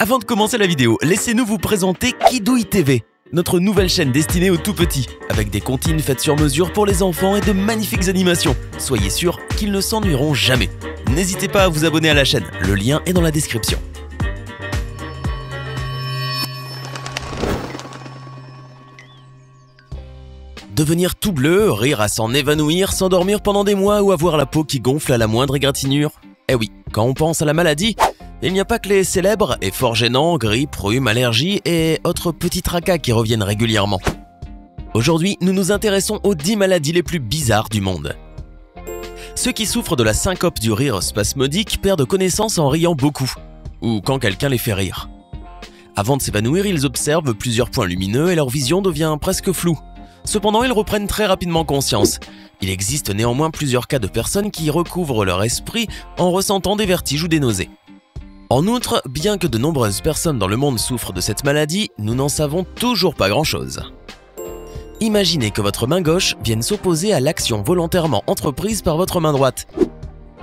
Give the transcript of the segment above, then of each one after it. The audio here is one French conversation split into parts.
Avant de commencer la vidéo, laissez-nous vous présenter Kidouille TV, notre nouvelle chaîne destinée aux tout-petits, avec des comptines faites sur mesure pour les enfants et de magnifiques animations. Soyez sûrs qu'ils ne s'ennuieront jamais. N'hésitez pas à vous abonner à la chaîne, le lien est dans la description. Devenir tout bleu, rire à s'en évanouir, s'endormir pendant des mois ou avoir la peau qui gonfle à la moindre égratignure. Eh oui, quand on pense à la maladie, il n'y a pas que les célèbres et fort gênants, grippe, rhume, allergies et autres petits tracas qui reviennent régulièrement. Aujourd'hui, nous nous intéressons aux 10 maladies les plus bizarres du monde. Ceux qui souffrent de la syncope du rire spasmodique perdent connaissance en riant beaucoup, ou quand quelqu'un les fait rire. Avant de s'évanouir, ils observent plusieurs points lumineux et leur vision devient presque floue. Cependant, ils reprennent très rapidement conscience. Il existe néanmoins plusieurs cas de personnes qui recouvrent leur esprit en ressentant des vertiges ou des nausées. En outre, bien que de nombreuses personnes dans le monde souffrent de cette maladie, nous n'en savons toujours pas grand-chose. Imaginez que votre main gauche vienne s'opposer à l'action volontairement entreprise par votre main droite.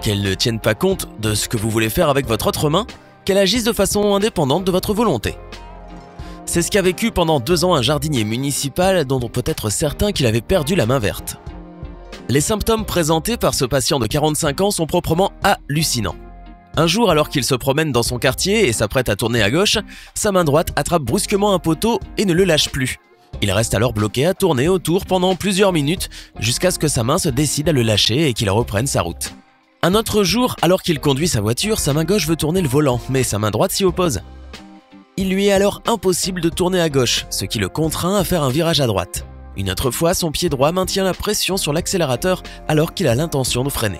Qu'elle ne tienne pas compte de ce que vous voulez faire avec votre autre main, qu'elle agisse de façon indépendante de votre volonté. C'est ce qu'a vécu pendant 2 ans un jardinier municipal dont on peut être certain qu'il avait perdu la main verte. Les symptômes présentés par ce patient de 45 ans sont proprement hallucinants. Un jour, alors qu'il se promène dans son quartier et s'apprête à tourner à gauche, sa main droite attrape brusquement un poteau et ne le lâche plus. Il reste alors bloqué à tourner autour pendant plusieurs minutes jusqu'à ce que sa main se décide à le lâcher et qu'il reprenne sa route. Un autre jour, alors qu'il conduit sa voiture, sa main gauche veut tourner le volant, mais sa main droite s'y oppose. Il lui est alors impossible de tourner à gauche, ce qui le contraint à faire un virage à droite. Une autre fois, son pied droit maintient la pression sur l'accélérateur alors qu'il a l'intention de freiner.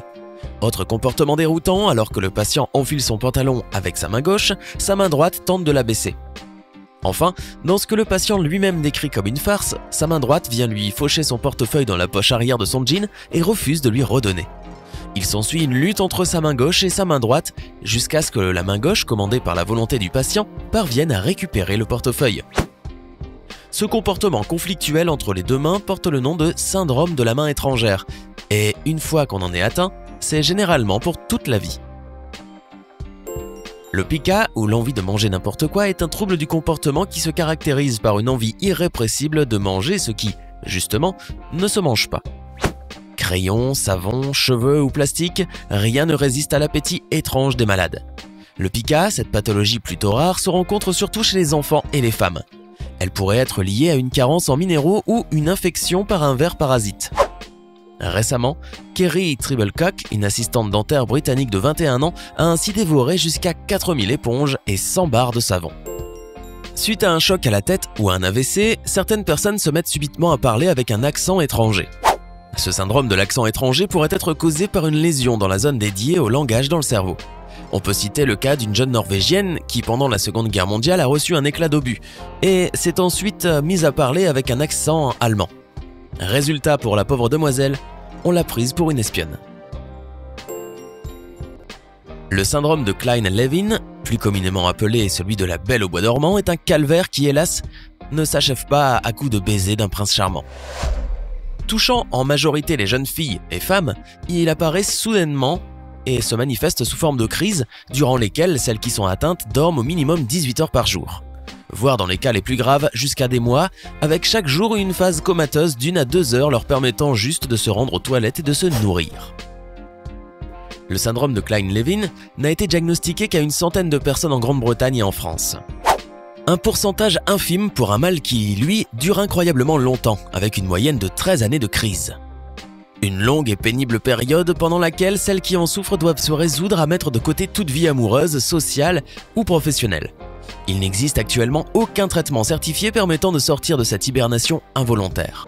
Autre comportement déroutant, alors que le patient enfile son pantalon avec sa main gauche, sa main droite tente de la baisser. Enfin, dans ce que le patient lui-même décrit comme une farce, sa main droite vient lui faucher son portefeuille dans la poche arrière de son jean et refuse de lui redonner. Il s'ensuit une lutte entre sa main gauche et sa main droite, jusqu'à ce que la main gauche, commandée par la volonté du patient, parvienne à récupérer le portefeuille. Ce comportement conflictuel entre les deux mains porte le nom de syndrome de la main étrangère, et une fois qu'on en est atteint, c'est généralement pour toute la vie. Le pica, ou l'envie de manger n'importe quoi, est un trouble du comportement qui se caractérise par une envie irrépressible de manger ce qui, justement, ne se mange pas. Crayons, savon, cheveux ou plastique, rien ne résiste à l'appétit étrange des malades. Le pica, cette pathologie plutôt rare, se rencontre surtout chez les enfants et les femmes. Elle pourrait être liée à une carence en minéraux ou une infection par un ver parasite. Récemment, Kerry Trebilcock, une assistante dentaire britannique de 21 ans, a ainsi dévoré jusqu'à 4000 éponges et 100 barres de savon. Suite à un choc à la tête ou à un AVC, certaines personnes se mettent subitement à parler avec un accent étranger. Ce syndrome de l'accent étranger pourrait être causé par une lésion dans la zone dédiée au langage dans le cerveau. On peut citer le cas d'une jeune Norvégienne qui, pendant la Seconde Guerre mondiale, a reçu un éclat d'obus et s'est ensuite mise à parler avec un accent allemand. Résultat pour la pauvre demoiselle, on l'a prise pour une espionne. Le syndrome de Kleine-Levin, plus communément appelé celui de la Belle au bois dormant, est un calvaire qui, hélas, ne s'achève pas à coups de baisers d'un prince charmant. Touchant en majorité les jeunes filles et femmes, il apparaît soudainement et se manifeste sous forme de crise, durant lesquelles celles qui sont atteintes dorment au minimum 18 heures par jour. Voire dans les cas les plus graves, jusqu'à des mois, avec chaque jour une phase comateuse d'1 à 2 heures leur permettant juste de se rendre aux toilettes et de se nourrir. Le syndrome de Kleine-Levin n'a été diagnostiqué qu'à une centaine de personnes en Grande-Bretagne et en France. Un pourcentage infime pour un mal qui, lui, dure incroyablement longtemps, avec une moyenne de 13 années de crise. Une longue et pénible période pendant laquelle celles qui en souffrent doivent se résoudre à mettre de côté toute vie amoureuse, sociale ou professionnelle. Il n'existe actuellement aucun traitement certifié permettant de sortir de cette hibernation involontaire.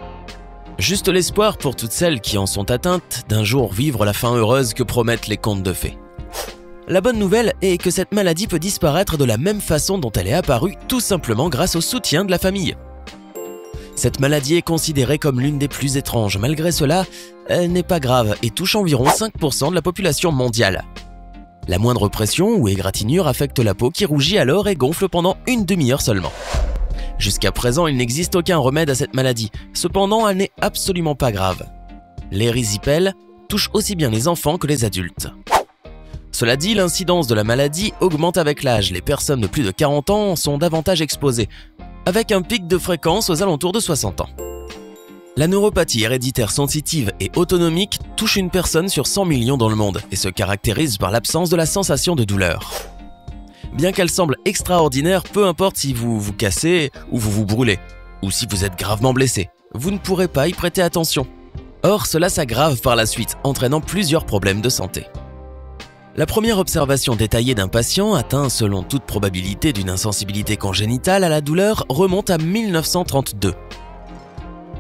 Juste l'espoir pour toutes celles qui en sont atteintes d'un jour vivre la fin heureuse que promettent les contes de fées. La bonne nouvelle est que cette maladie peut disparaître de la même façon dont elle est apparue, tout simplement grâce au soutien de la famille. Cette maladie est considérée comme l'une des plus étranges. Malgré cela, elle n'est pas grave et touche environ 5% de la population mondiale. La moindre pression ou égratignure affecte la peau qui rougit alors et gonfle pendant une demi-heure seulement. Jusqu'à présent, il n'existe aucun remède à cette maladie. Cependant, elle n'est absolument pas grave. L'érysipèle touche aussi bien les enfants que les adultes. Cela dit, l'incidence de la maladie augmente avec l'âge. Les personnes de plus de 40 ans sont davantage exposées, avec un pic de fréquence aux alentours de 60 ans. La neuropathie héréditaire sensitive et autonomique touche une personne sur 100 millions dans le monde et se caractérise par l'absence de la sensation de douleur. Bien qu'elle semble extraordinaire, peu importe si vous vous cassez ou vous vous brûlez, ou si vous êtes gravement blessé, vous ne pourrez pas y prêter attention. Or, cela s'aggrave par la suite, entraînant plusieurs problèmes de santé. La première observation détaillée d'un patient atteint selon toute probabilité d'une insensibilité congénitale à la douleur remonte à 1932.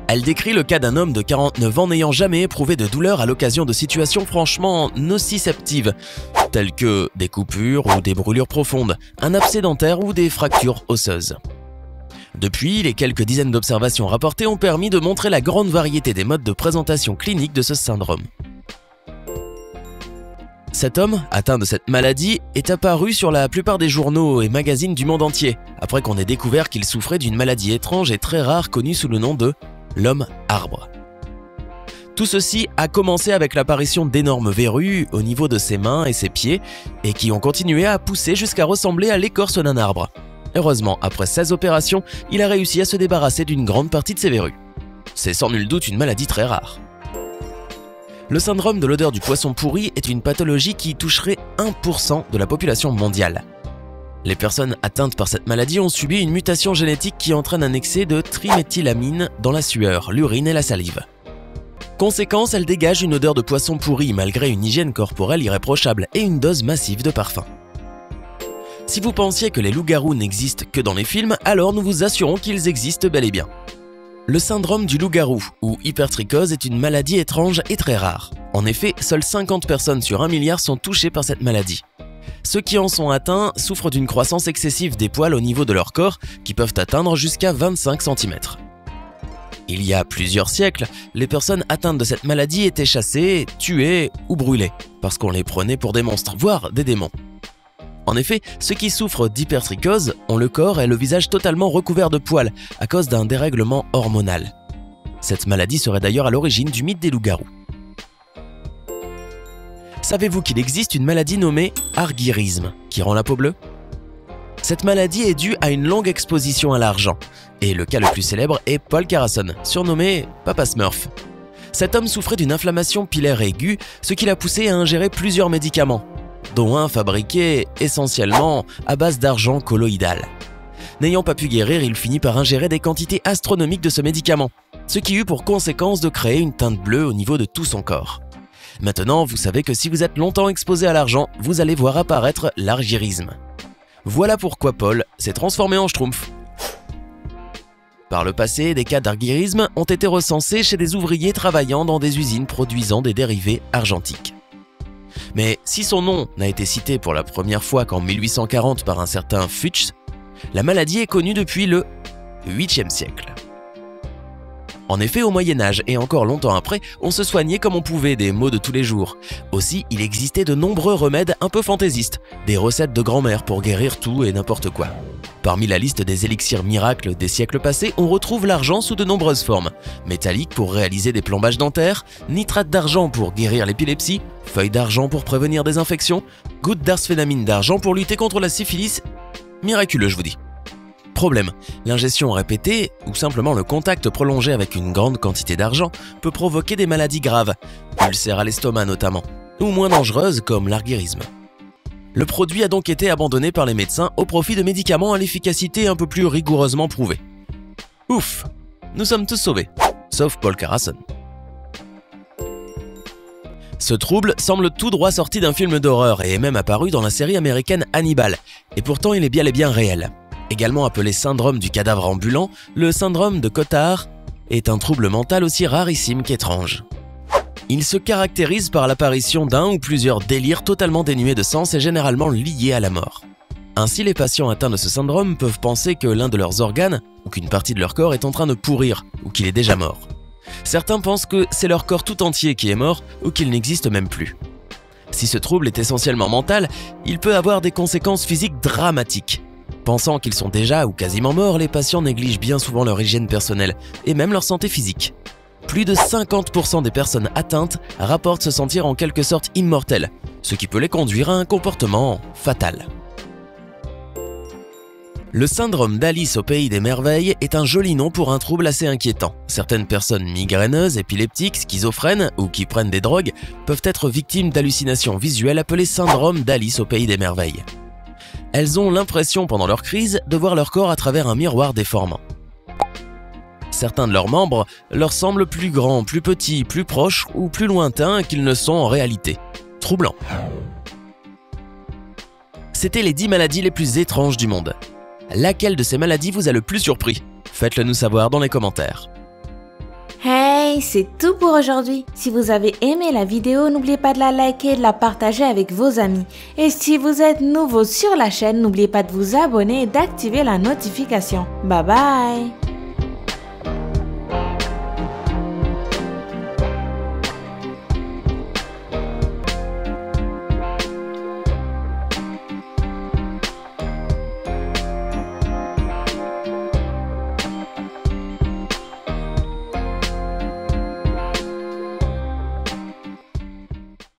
Elle décrit le cas d'un homme de 49 ans n'ayant jamais éprouvé de douleur à l'occasion de situations franchement nociceptives, telles que des coupures ou des brûlures profondes, un abcès dentaire ou des fractures osseuses. Depuis, les quelques dizaines d'observations rapportées ont permis de montrer la grande variété des modes de présentation clinique de ce syndrome. Cet homme, atteint de cette maladie, est apparu sur la plupart des journaux et magazines du monde entier, après qu'on ait découvert qu'il souffrait d'une maladie étrange et très rare connue sous le nom de l'homme arbre. Tout ceci a commencé avec l'apparition d'énormes verrues au niveau de ses mains et ses pieds et qui ont continué à pousser jusqu'à ressembler à l'écorce d'un arbre. Heureusement, après 16 opérations, il a réussi à se débarrasser d'une grande partie de ses verrues. C'est sans nul doute une maladie très rare. Le syndrome de l'odeur du poisson pourri est une pathologie qui toucherait 1% de la population mondiale. Les personnes atteintes par cette maladie ont subi une mutation génétique qui entraîne un excès de triméthylamine dans la sueur, l'urine et la salive. Conséquence, elle dégage une odeur de poisson pourri malgré une hygiène corporelle irréprochable et une dose massive de parfum. Si vous pensiez que les loups-garous n'existent que dans les films, alors nous vous assurons qu'ils existent bel et bien. Le syndrome du loup-garou, ou hypertrichose, est une maladie étrange et très rare. En effet, seules 50 personnes sur 1 milliard sont touchées par cette maladie. Ceux qui en sont atteints souffrent d'une croissance excessive des poils au niveau de leur corps qui peuvent atteindre jusqu'à 25 cm. Il y a plusieurs siècles, les personnes atteintes de cette maladie étaient chassées, tuées ou brûlées, parce qu'on les prenait pour des monstres, voire des démons. En effet, ceux qui souffrent d'hypertrichose ont le corps et le visage totalement recouverts de poils à cause d'un dérèglement hormonal. Cette maladie serait d'ailleurs à l'origine du mythe des loups-garous. Savez-vous qu'il existe une maladie nommée argyrisme qui rend la peau bleue? Cette maladie est due à une longue exposition à l'argent, et le cas le plus célèbre est Paul Carrason, surnommé Papa Smurf. Cet homme souffrait d'une inflammation pilaire aiguë, ce qui l'a poussé à ingérer plusieurs médicaments, dont un fabriqué essentiellement à base d'argent colloïdal. N'ayant pas pu guérir, il finit par ingérer des quantités astronomiques de ce médicament, ce qui eut pour conséquence de créer une teinte bleue au niveau de tout son corps. Maintenant, vous savez que si vous êtes longtemps exposé à l'argent, vous allez voir apparaître l'argyrisme. Voilà pourquoi Paul s'est transformé en schtroumpf. Par le passé, des cas d'argyrisme ont été recensés chez des ouvriers travaillant dans des usines produisant des dérivés argentiques. Mais si son nom n'a été cité pour la première fois qu'en 1840 par un certain Fuchs, la maladie est connue depuis le 8e siècle. En effet, au Moyen-Âge et encore longtemps après, on se soignait comme on pouvait des maux de tous les jours. Aussi, il existait de nombreux remèdes un peu fantaisistes, des recettes de grand-mère pour guérir tout et n'importe quoi. Parmi la liste des élixirs miracles des siècles passés, on retrouve l'argent sous de nombreuses formes. Métallique pour réaliser des plombages dentaires, nitrate d'argent pour guérir l'épilepsie, feuilles d'argent pour prévenir des infections, gouttes d'arsphénylamine d'argent pour lutter contre la syphilis. Miraculeux, je vous dis. Problème, l'ingestion répétée ou simplement le contact prolongé avec une grande quantité d'argent peut provoquer des maladies graves, ulcères à l'estomac notamment, ou moins dangereuses comme l'argyrisme. Le produit a donc été abandonné par les médecins au profit de médicaments à l'efficacité un peu plus rigoureusement prouvée. Ouf, nous sommes tous sauvés, sauf Paul Carrason. Ce trouble semble tout droit sorti d'un film d'horreur et est même apparu dans la série américaine Hannibal, et pourtant il est bien et bien réel. Également appelé syndrome du cadavre ambulant, le syndrome de Cotard est un trouble mental aussi rarissime qu'étrange. Il se caractérise par l'apparition d'un ou plusieurs délires totalement dénués de sens et généralement liés à la mort. Ainsi, les patients atteints de ce syndrome peuvent penser que l'un de leurs organes ou qu'une partie de leur corps est en train de pourrir ou qu'il est déjà mort. Certains pensent que c'est leur corps tout entier qui est mort ou qu'il n'existe même plus. Si ce trouble est essentiellement mental, il peut avoir des conséquences physiques dramatiques. Pensant qu'ils sont déjà ou quasiment morts, les patients négligent bien souvent leur hygiène personnelle et même leur santé physique. Plus de 50% des personnes atteintes rapportent se sentir en quelque sorte immortelles, ce qui peut les conduire à un comportement fatal. Le syndrome d'Alice au pays des merveilles est un joli nom pour un trouble assez inquiétant. Certaines personnes migraineuses, épileptiques, schizophrènes ou qui prennent des drogues peuvent être victimes d'hallucinations visuelles appelées syndrome d'Alice au pays des merveilles. Elles ont l'impression pendant leur crise de voir leur corps à travers un miroir déformant. Certains de leurs membres leur semblent plus grands, plus petits, plus proches ou plus lointains qu'ils ne sont en réalité. Troublant. C'était les 10 maladies les plus étranges du monde. Laquelle de ces maladies vous a le plus surpris? Faites-le nous savoir dans les commentaires. Hey, c'est tout pour aujourd'hui. Si vous avez aimé la vidéo, n'oubliez pas de la liker et de la partager avec vos amis. Et si vous êtes nouveau sur la chaîne, n'oubliez pas de vous abonner et d'activer la notification. Bye bye!